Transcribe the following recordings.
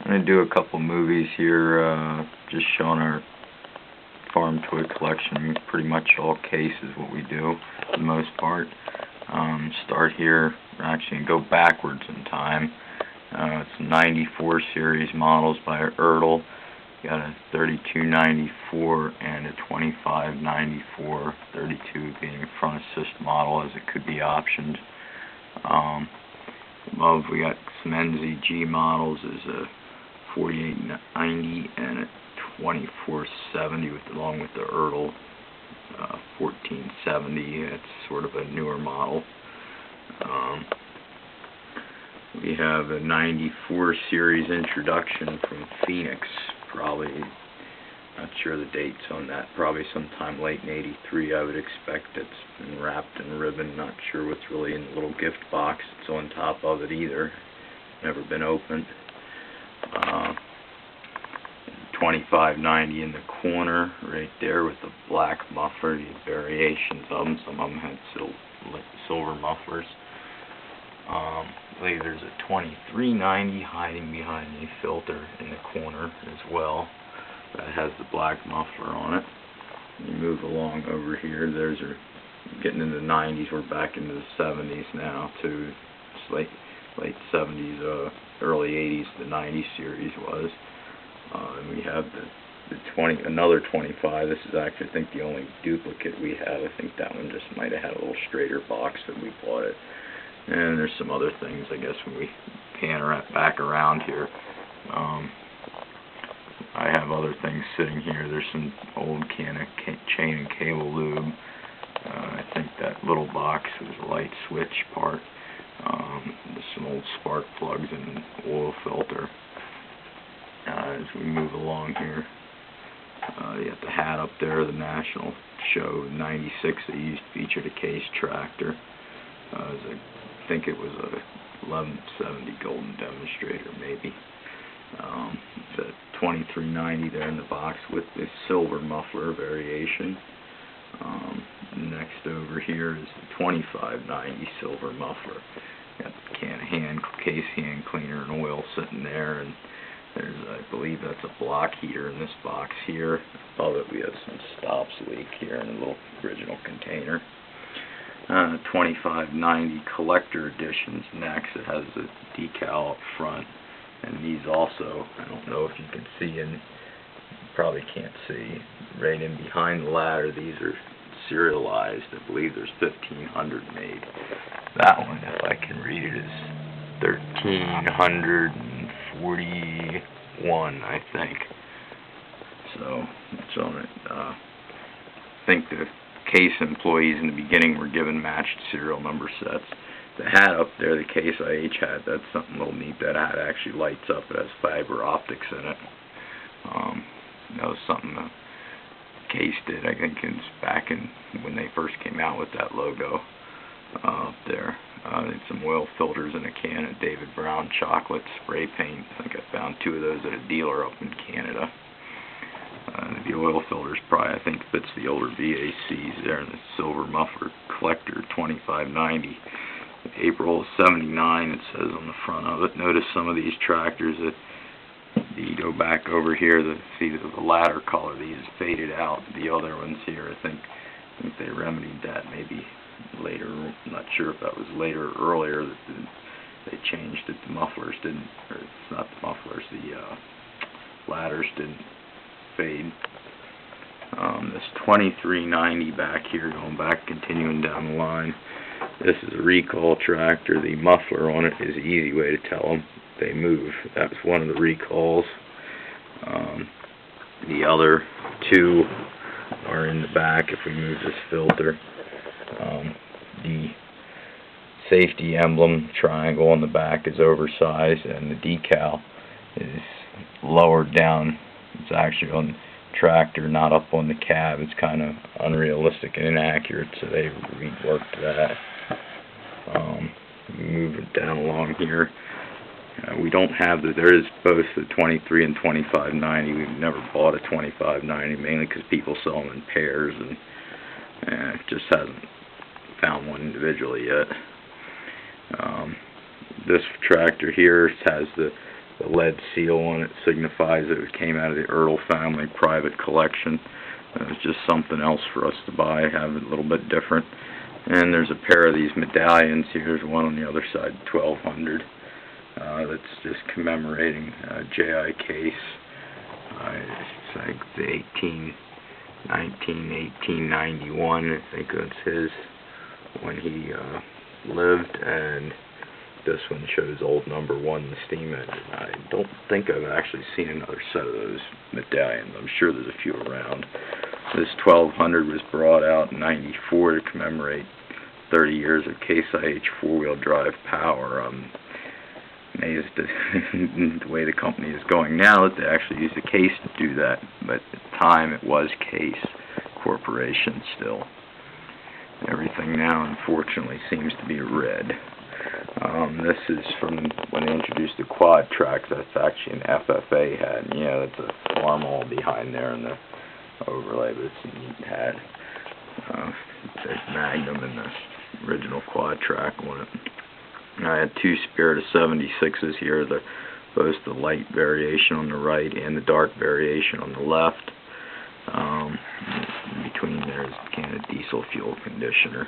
I'm going to do a couple movies here, just showing our farm toy collection. Pretty much all case is what we do, for the most part. Start here, actually go backwards in time. It's 94 series models by Ertl. Got a 3294 and a 2594, 32 being a front assist model as it could be optioned. Above we got some NZG models, is a 4890 and a 2470 along with the Ertl 1470. It's sort of a newer model. We have a 94 series introduction from Phoenix, probably, not sure the dates on that, probably sometime late in 83 I would expect. It's been wrapped in ribbon, not sure what's really in the little gift box that's on top of it either. Never been opened. 2590 in the corner right there with the black muffler, these variations of them. Some of them had silver mufflers. I believe there's a 2390 hiding behind the filter in the corner as well. That has the black muffler on it. You move along over here, there's our getting into the 90s, we're back into the 70s now too. It's late 70s, early 80s, the 90 series was. And we have another 25. This is actually, I think, the only duplicate we have. I think that one just might have had a little straighter box when we bought it. And there's some other things, I guess, when we pan back around here. I have other things sitting here. There's some old can of chain and cable lube. I think that little box was a light switch part. There's some old spark plugs and oil filter. As we move along here, you got the hat up there, the National Show 96 that used featured a case tractor. I think it was a 1170 Golden Demonstrator, maybe. The 2390 there in the box with the silver muffler variation. Next over here is the 2590 silver muffler. Got the can of case hand cleaner and oil sitting there, and there's, I believe that's a block heater in this box here. Above it we have some stops leak here in a little original container. 2590 collector editions next. It has a decal up front, and these also, I don't know if you can see, and you probably can't see, right in behind the ladder, these are serialized. I believe there's 1500 made. That one, if I can read it, is 1341, I think. So it's on it. I think the case employees in the beginning were given matched serial number sets. The hat up there, the Case IH hat, that's something a little neat. That hat actually lights up. It has fiber optics in it. That was something the Case did, I think, back in when they first came out with that logo up there. Some oil filters in a can of David Brown chocolate spray paint. I think I found 2 of those at a dealer up in Canada. The oil filters probably, I think, fits the older VACs there, and the silver muffler collector 2590. April 79, it says on the front of it. Notice some of these tractors that you go back over here, see the ladder color, these faded out. The other ones here, I think they remedied that maybe later. I'm not sure if that was later or earlier that they changed it. The mufflers didn't, or it's not the mufflers, the ladders didn't fade. This 2390 back here, going back, continuing down the line. This is a recall tractor. The muffler on it is an easy way to tell them they move. That's one of the recalls. The other 2 are in the back if we move this filter. The safety emblem triangle on the back is oversized, and the decal is lowered down. It's actually on the tractor, not up on the cab. It's kind of unrealistic and inaccurate, so they reworked that. Move it down along here. We don't have there is both the 23 and 2590. We've never bought a 2590, mainly because people sell them in pairs, and just hasn't found one individually yet. This tractor here has the The lead seal on it signifies that it came out of the Ertl family private collection. It was just something else for us to buy, have it a little bit different. And there's a pair of these medallions. Here's one on the other side, 1200. That's just commemorating J.I. Case. It's like the 1891, I think that's his, when he lived, and this one shows old number 1, the steam engine. I don't think I've actually seen another set of those medallions. I'm sure there's a few around. This 1200 was brought out in 94 to commemorate 30 years of Case IH four-wheel drive power. I'm amazed at the way the company is going now that they actually use a Case to do that, but at the time it was Case Corporation still. Everything now, unfortunately, seems to be red. This is from when they introduced the quad track. That's actually an FFA hat. And, yeah, that's a Farmall behind there in the overlay, but it's a neat hat. There's Magnum and the original quad track on it. I had two Spirit of 76s here, both the light variation on the right and the dark variation on the left. In between there is a can of diesel fuel conditioner.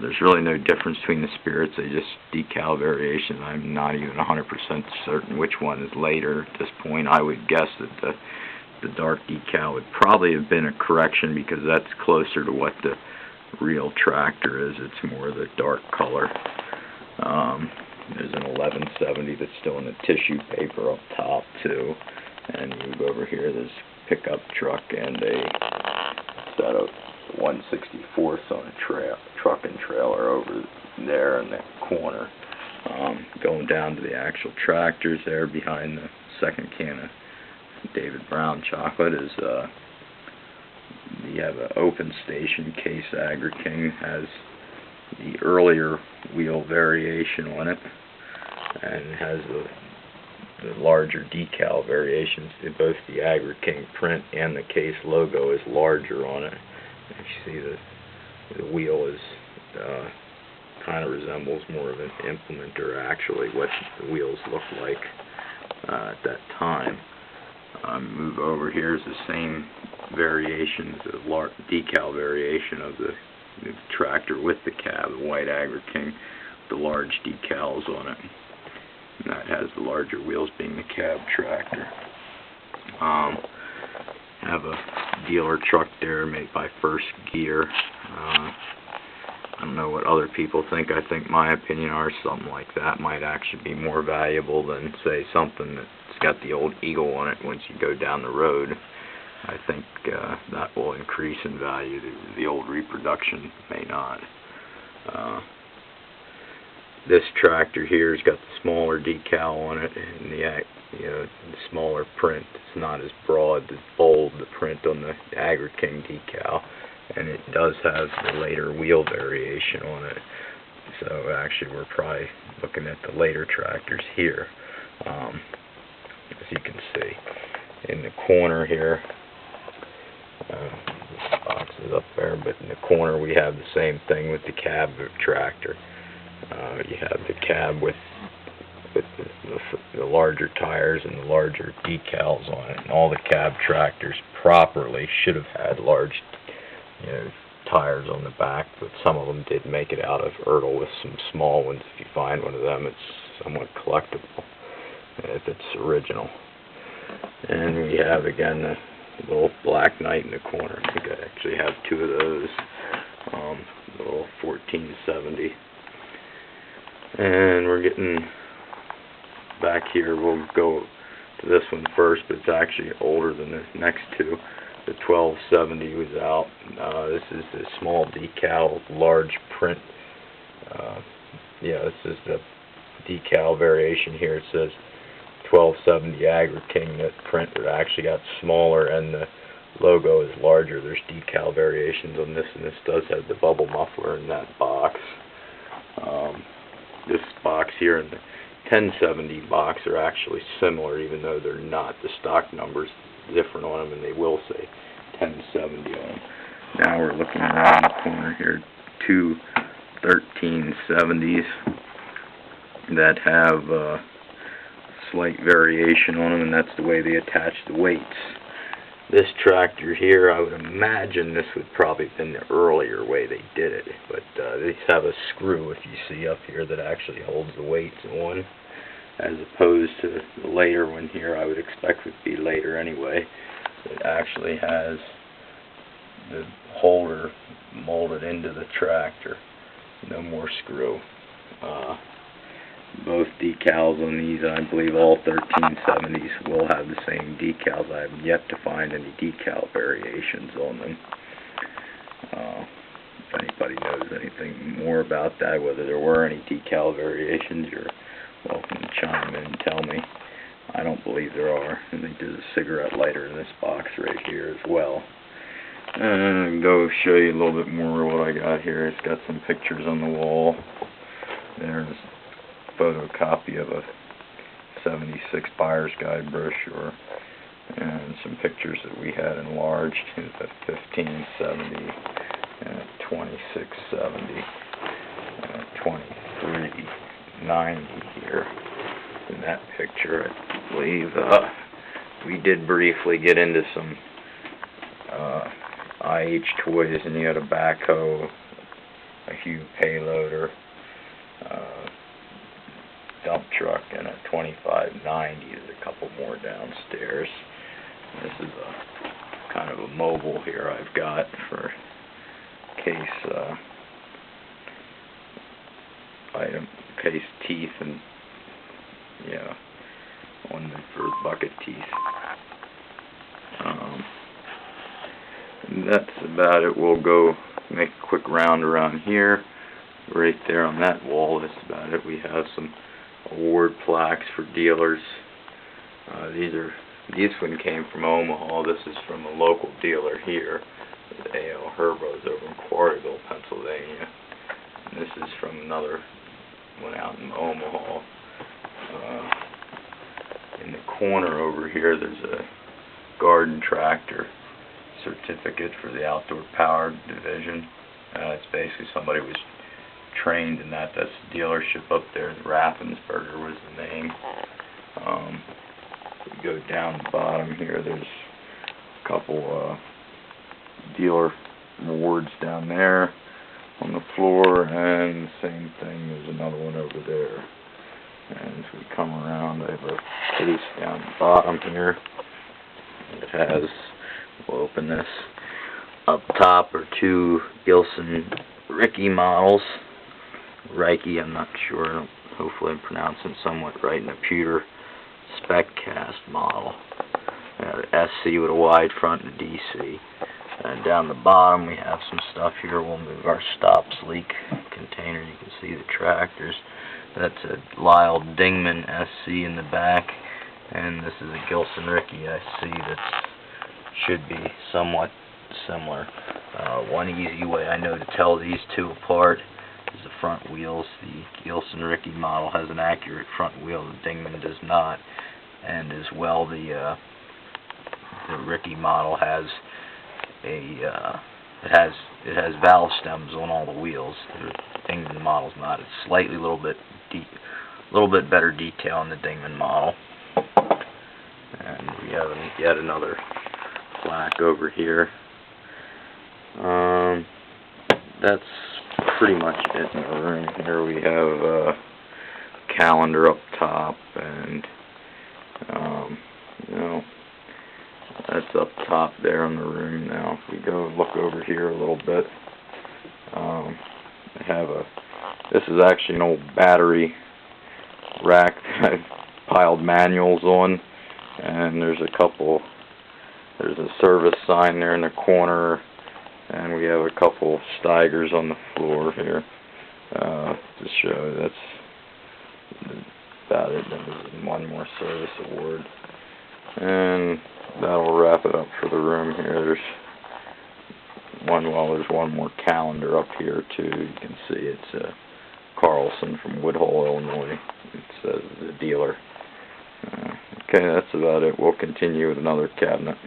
There's really no difference between the Spirits, they just decal variation. I'm not even 100% certain which one is later at this point. I would guess that the dark decal would probably have been a correction because that's closer to what the real tractor is. It's more the dark color. There's an 1170 that's still in the tissue paper up top too. And you move over here, there's a pickup truck and a set of 1/64 on a truck and trailer over there in that corner. Going down to the actual tractors there behind the second can of David Brown chocolate is you have an open station. Case AgriKing has the earlier wheel variation on it and has the larger decal variations. Both the AgriKing print and the Case logo is larger on it. You see the wheel is kind of resembles more of an implement, or actually what the wheels look like at that time. Move over here is the same variation, the decal variation of the tractor with the cab, the white AgriKing, the large decals on it. And that has the larger wheels being the cab tractor. Have a dealer truck there made by First Gear. I don't know what other people think. I think my opinion are something like that might actually be more valuable than, say, something that's got the old Eagle on it once you go down the road. I think that will increase in value. The old reproduction may not. This tractor here has got the smaller decal on it and the smaller print. It's not as broad, as bold, the print on the AgriKing decal, and it does have the later wheel variation on it. So actually we're probably looking at the later tractors here. As you can see in the corner here, this box is up there, but in the corner we have the same thing with the cab tractor. You have the cab with the larger tires and the larger decals on it, and all the cab tractors properly should have had large tires on the back, but some of them did make it out of Ertl with some small ones. If you find one of them, it's somewhat collectible if it's original. And we have again the little Black Knight in the corner. I think I actually have two of those. The little 1470. And we're getting back here. We'll go to this one first, but it's actually older than the next two. The 1270 was out. This is the small decal, large print. This is the decal variation here. It says 1270 AgriKing. That print actually got smaller, and the logo is larger. There's decal variations on this, and this does have the bubble muffler in that box. This box here and the 1070 box are actually similar, even though they're not. The stock number's different on them, and they will say 1070 on them. Now we're looking around the corner here, two 1370s that have slight variation on them, and that's the way they attach the weights. This tractor here, I would imagine this would probably have been the earlier way they did it, but these have a screw, if you see up here, that actually holds the weights on, as opposed to the later one here. I would expect would be later anyway. It actually has the holder molded into the tractor, no more screw. Both decals on these, I believe all 1370s will have the same decals. I have yet to find any decal variations on them. If anybody knows anything more about that, whether there were any decal variations, you're welcome to chime in and tell me. I don't believe there are. And they did a cigarette lighter in this box right here as well. And go show you a little bit more of what I got here. It's got some pictures on the wall. There's a photocopy of a 76 Buyer's Guide brochure, and some pictures that we had enlarged in the 1570 and 2670 and 2390 here. In that picture, I believe we did briefly get into some IH toys, and you had a backhoe, a Hugh payloader, dump truck, and a 2590. There's a couple more downstairs. This is a kind of a mobile here I've got for case case teeth, and one for bucket teeth. And that's about it. We'll go make a quick round around here. Right there on that wall, that's about it. We have some award plaques for dealers. This one came from Omaha. This is from a local dealer here, A.L. Herbos over in Quarryville, Pennsylvania. And this is from another one out in Omaha. In the corner over here, there's a garden tractor certificate for the outdoor power division. It's basically somebody was trained in that. That's the dealership up there. Raffensperger was the name. We go down the bottom here. There's a couple dealer awards down there on the floor, and the same thing. There's another one over there. And as we come around, I have a case down the bottom here. It has, we'll open this. Up top are two Gilson Ricky models. Reiki, I'm not sure. Hopefully I'm pronouncing somewhat right. And a pewter spec cast model. SC with a wide front and a DC. And down the bottom we have some stuff here. We'll move our stops leak container. You can see the tractors. That's a Lyle Dingman SC in the back. And this is a Gilson Ricky SC that should be somewhat similar. One easy way I know to tell these two apart is the front wheels. The Gilson Ricky model has an accurate front wheel. The Dingman does not. And as well, the Ricky model has a it has valve stems on all the wheels. The Dingman model's not. It's slightly a little bit better detail in the Dingman model. And we have yet another plaque over here. That's pretty much it in the room. Here we have a calendar up top, and that's up top there in the room. Now if we go look over here a little bit, I have this is actually an old battery rack that I've piled manuals on, and there's a service sign there in the corner, and we have a couple Steigers on the floor here to show. That's about it. There's one more service award, and that'll wrap it up for the room here. There's one more calendar up here too. You can see it's Carlson from Woodhull, Illinois. It says the dealer. Okay, that's about it. We'll continue with another cabinet.